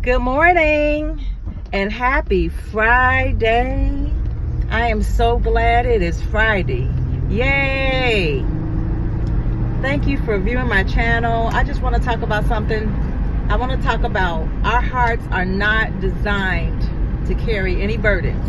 Good morning and happy Friday. I am so glad it is Friday. Yay! Thank you for viewing my channel. I just want to talk about something. I want to talk about our hearts are not designed to carry any burdens.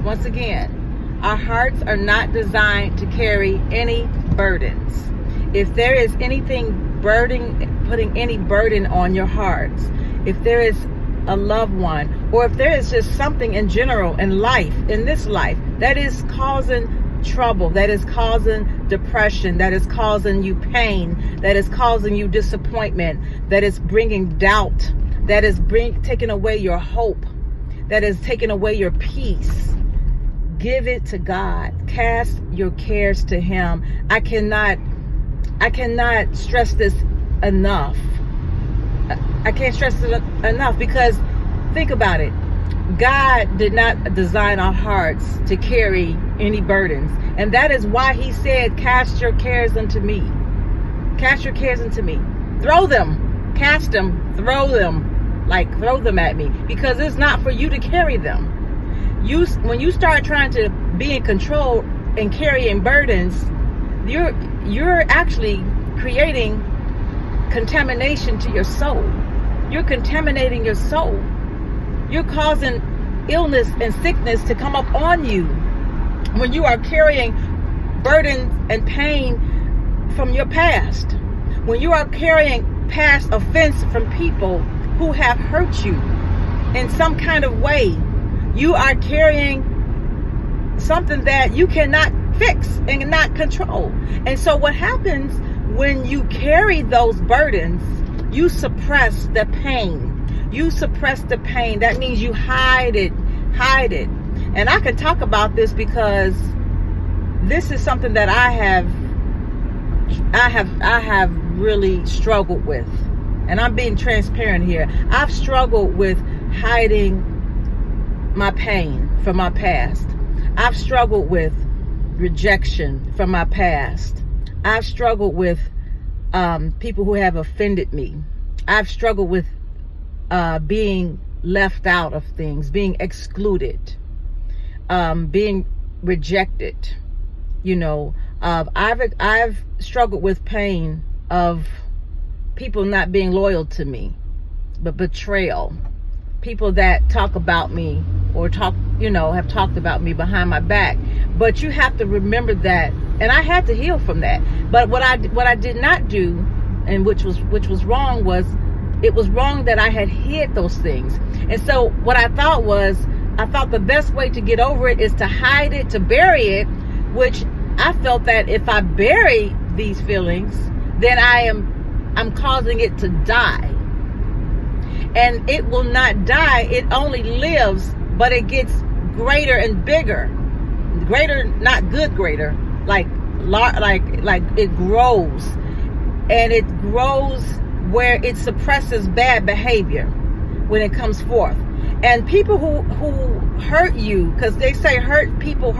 Once again, our hearts are not designed to carry any burdens. If there is anything putting any burden on your hearts, if there is a loved one, or if there is just something in general in life, in this life, that is causing trouble, that is causing depression, that is causing you pain, that is causing you disappointment, that is bringing doubt, that is taking away your hope, that is taking away your peace, give it to God. Cast your cares to Him. I cannot stress this enough. I can't stress it enough, because think about it. God did not design our hearts to carry any burdens. And that is why He said, cast your cares unto me. Cast your cares unto me. Throw them. Cast them. Throw them. Like, throw them at me. Because it's not for you to carry them. When you start trying to be in control and carrying burdens, you're actually creating contamination to your soul. You're contaminating your soul. You're causing illness and sickness to come up on you when you are carrying burdens and pain from your past. When you are carrying past offense from people who have hurt you in some kind of way, you are carrying something that you cannot fix and not control. And so what happens when you carry those burdens, you suppress the pain. You suppress the pain. That means you hide it. And I can talk about this because this is something that I have really struggled with. And I'm being transparent here. I've struggled with hiding my pain from my past. I've struggled with rejection from my past. I've struggled with people who have offended me. I've struggled with being left out of things, being excluded, being rejected. I've struggled with pain of people not being loyal to me, but betrayal. People that talk about me or have talked about me behind my back. But you have to remember that, and I had to heal from that. But what I did not do, and which was wrong, was it was wrong that I had hid those things. And so what I thought the best way to get over it is to hide it, to bury it, which I felt that if I bury these feelings, then I'm causing it to die. And it will not die. It only lives, but it gets greater and bigger. Greater, not good greater, like it grows. And it grows where it suppresses bad behavior when it comes forth. And people who hurt you, because they say hurt people.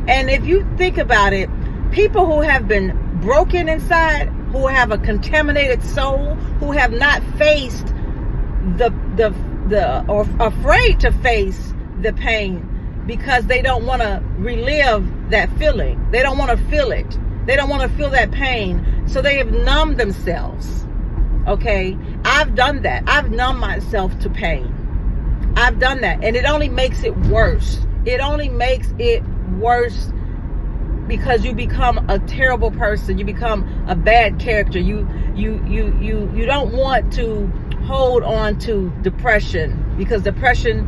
And if you think about it, people who have been broken inside, who have a contaminated soul, who have not faced or afraid to face the pain because they don't want to relive that feeling. They don't want to feel it. They don't want to feel that pain. So they have numbed themselves. Okay? I've done that. I've numbed myself to pain. I've done that. And it only makes it worse. It only makes it worse because you become a terrible person. You become a bad character. You don't want to hold on to depression, because depression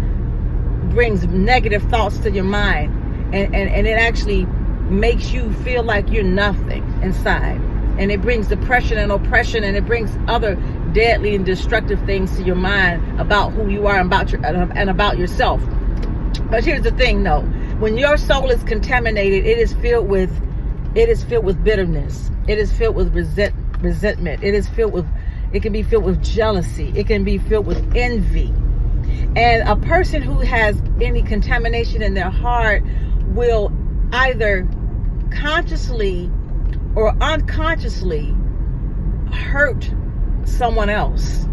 brings negative thoughts to your mind, and it actually makes you feel like you're nothing inside, and it brings depression and oppression, and it brings other deadly and destructive things to your mind about who you are and about yourself. But here's the thing, though: when your soul is contaminated, it is filled with bitterness. It is filled with resentment. It can be filled with jealousy. It can be filled with envy. And a person who has any contamination in their heart will either consciously or unconsciously hurt someone else.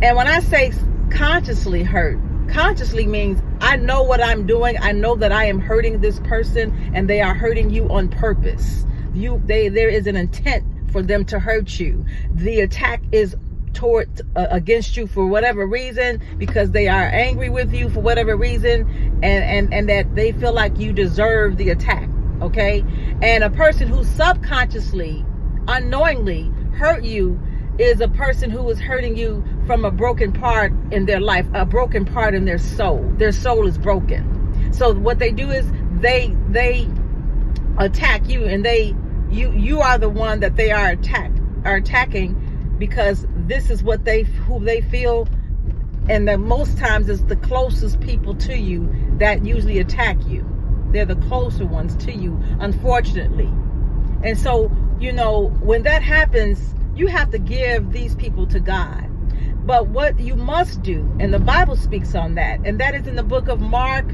And when I say consciously hurt, consciously means I know what I'm doing. I know that I am hurting this person, and they are hurting you on purpose. There is an intent for them to hurt you. The attack is against you for whatever reason, because they are angry with you for whatever reason, and that they feel like you deserve the attack. Okay? And a person who subconsciously, unknowingly hurt you is a person who is hurting you from a broken part in their life, a broken part in their soul. Their soul is broken. So what they do is they attack you, and you are the one that they are attacking, because this is who they feel, and that most times is the closest people to you that usually attack you. They're the closer ones to you, unfortunately. And so, when that happens, you have to give these people to God. But what you must do, and the Bible speaks on that, and that is in the book of Mark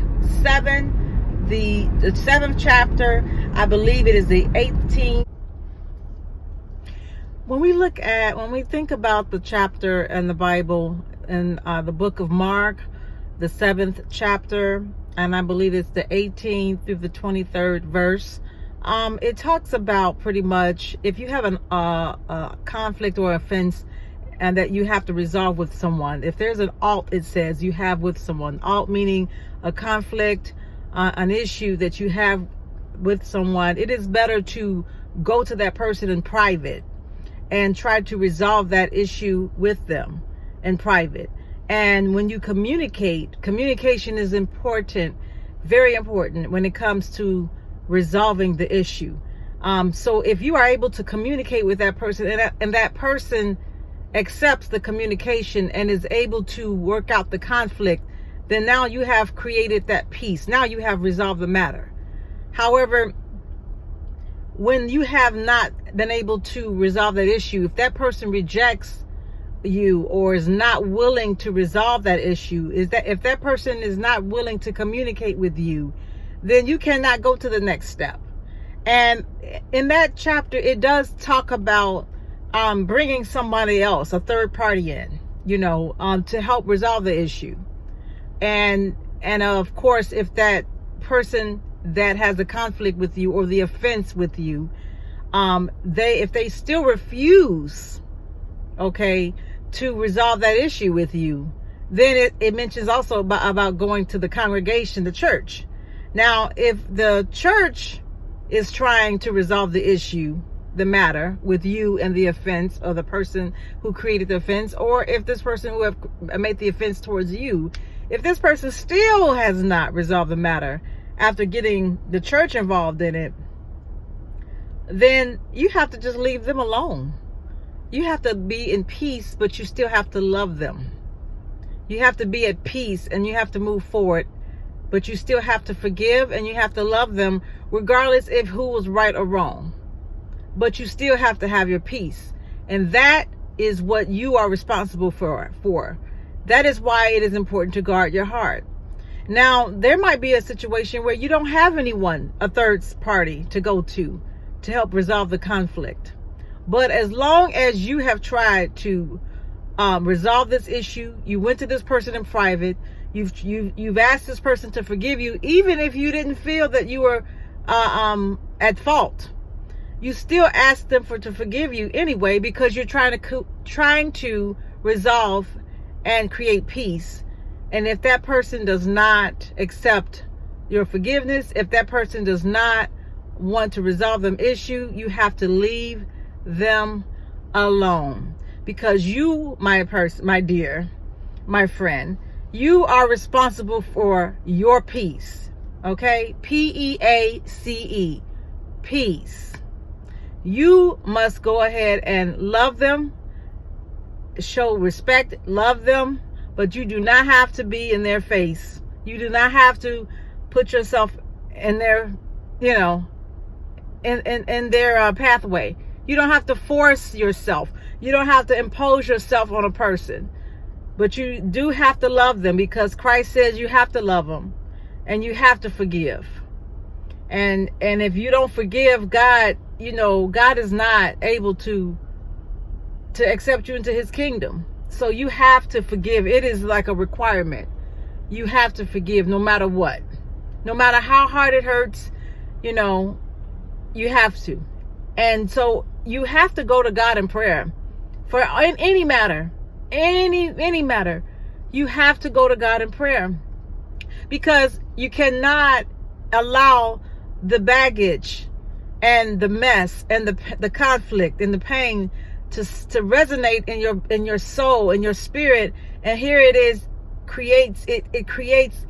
7, the 7th chapter. I believe it is the 18th. When we think about the chapter in the Bible, in the book of Mark, the 7th chapter, and I believe it's the 18th through the 23rd verse, it talks about pretty much if you have a conflict or offense and that you have to resolve with someone. If there's an alt, it says you have with someone. Alt meaning a conflict, an issue that you have with someone. It is better to go to that person in private and try to resolve that issue with them in private. And when you communication is important, very important when it comes to resolving the issue. So if you are able to communicate with that person, and that person accepts the communication and is able to work out the conflict, then now you have created that peace. Now you have resolved the matter. However, when you have not been able to resolve that issue, if that person rejects you or is not willing to resolve that issue, if that person is not willing to communicate with you, then you cannot go to the next step. And in that chapter, it does talk about bringing somebody else, a third party in, to help resolve the issue. And of course, if that person that has a conflict with you or the offense with you, if they still refuse, to resolve that issue with you, then it mentions also about going to the congregation, the church. Now, if the church is trying to resolve the issue, the matter with you and the offense, or the person who created the offense, or if this person who have made the offense towards you, if this person still has not resolved the matter after getting the church involved in it, then you have to just leave them alone. You have to be in peace, but you still have to love them. You have to be at peace and you have to move forward, but you still have to forgive and you have to love them regardless of who was right or wrong. But you still have to have your peace. And that is what you are responsible for. That is why it is important to guard your heart. Now, there might be a situation where you don't have anyone, a third party, to go to help resolve the conflict. But as long as you have tried to resolve this issue, you went to this person in private, you've asked this person to forgive you, even if you didn't feel that you were at fault, you still ask them to forgive you anyway, because you're trying to resolve and create peace. And if that person does not accept your forgiveness, if that person does not want to resolve the issue, you have to leave them alone, because you, my dear, my friend, you are responsible for your peace. Okay? Peace. Peace. You must go ahead and love them, show respect, love them, but you do not have to be in their face. You do not have to put yourself in their, in their pathway. You don't have to force yourself. You don't have to impose yourself on a person. But you do have to love them, because Christ says you have to love them and you have to forgive. And if you don't forgive, God, God is not able to accept you into his kingdom. So you have to forgive. It is like a requirement. You have to forgive no matter what. No matter how hard it hurts, you know, you have to. And so you have to go to God in prayer. For in any matter, any matter, you have to go to God in prayer. Because you cannot allow the baggage and the mess and the conflict and the pain to resonate in your soul, in your spirit. And here it is, it creates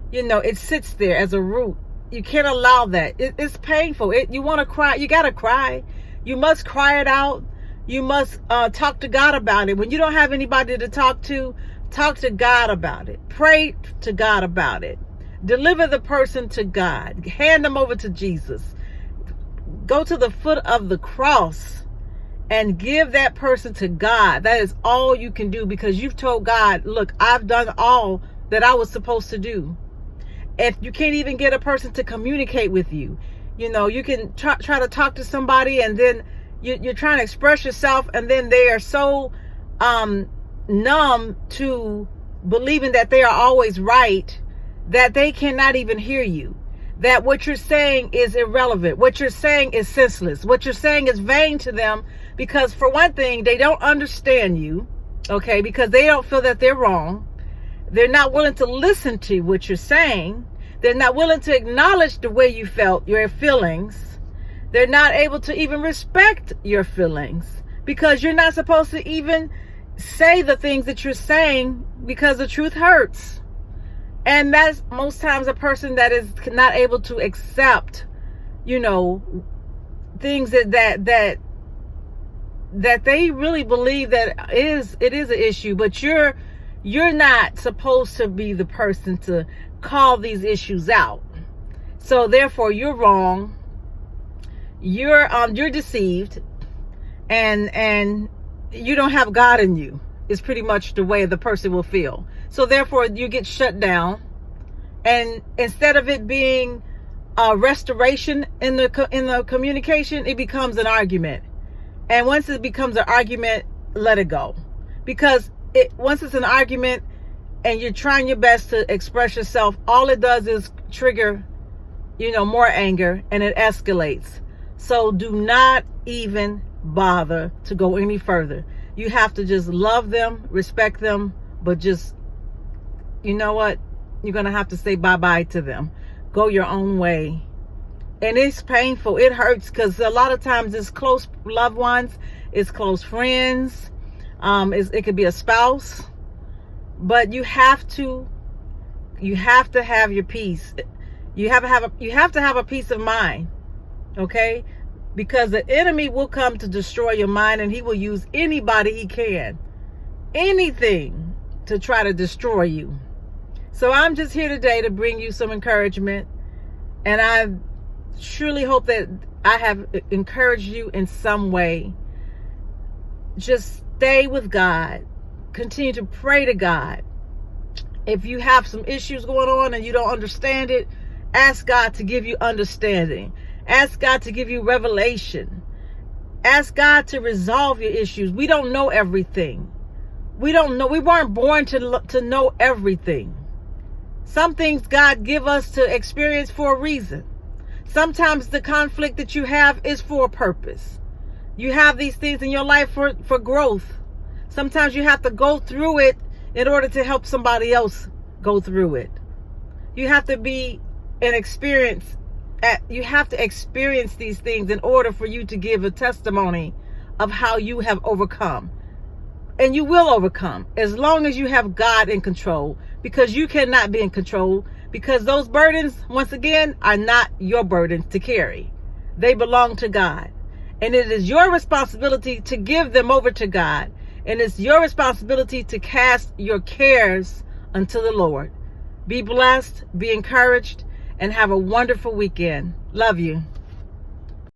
you know, it sits there as a root. You can't allow that. It's painful. You want to cry, you gotta cry. You must cry it out. You must talk to God about it. When you don't have anybody to talk to God about it. Pray to God about it. Deliver the person to God. Hand them over to Jesus. Go to the foot of the cross and give that person to God. That is all you can do, because you've told God, look, I've done all that I was supposed to do. If you can't even get a person to communicate with you, you know, you can try to talk to somebody, and then you're trying to express yourself, and then they are so numb to believing that they are always right that they cannot even hear you. That what you're saying is irrelevant. What you're saying is senseless. What you're saying is vain to them, because for one thing, they don't understand you, okay, because they don't feel that they're wrong. They're not willing to listen to what you're saying. They're not willing to acknowledge the way you felt, your feelings. They're not able to even respect your feelings, because you're not supposed to even say the things that you're saying, because the truth hurts. And that's most times a person that is not able to accept, you know, things that they really believe that it is an issue, but you're not supposed to be the person to call these issues out. So therefore you're wrong. You're deceived, and you don't have God in you, is pretty much the way the person will feel. So therefore you get shut down, and instead of it being a restoration in the communication, it becomes an argument. And once it becomes an argument, let it go, because once it's an argument and you're trying your best to express yourself, all it does is trigger, you know, more anger, and it escalates. So do not even bother to go any further. You have to just love them, respect them, but just, you know what? You're going to have to say bye-bye to them. Go your own way. And it's painful. It hurts, because a lot of times it's close loved ones, it's close friends, it could be a spouse. But you have to have your peace. You have to have a peace of mind. Okay? Because the enemy will come to destroy your mind, and he will use anybody he can, anything, to try to destroy you. So I'm just here today to bring you some encouragement, and I truly hope that I have encouraged you in some way. Just stay with God. Continue to pray to God. If you have some issues going on and you don't understand it, ask God to give you understanding. Ask God to give you revelation. Ask God to resolve your issues. We don't know everything. We don't know. We weren't born to know everything. Some things God give us to experience for a reason. Sometimes the conflict that you have is for a purpose. You have these things in your life for growth. Sometimes you have to go through it in order to help somebody else go through it. You have to be an experience. You have to experience these things in order for you to give a testimony of how you have overcome. And you will overcome as long as you have God in control, because you cannot be in control, because those burdens, once again, are not your burdens to carry. They belong to God. And it is your responsibility to give them over to God. And it's your responsibility to cast your cares unto the Lord. Be blessed, be encouraged, and have a wonderful weekend. Love you.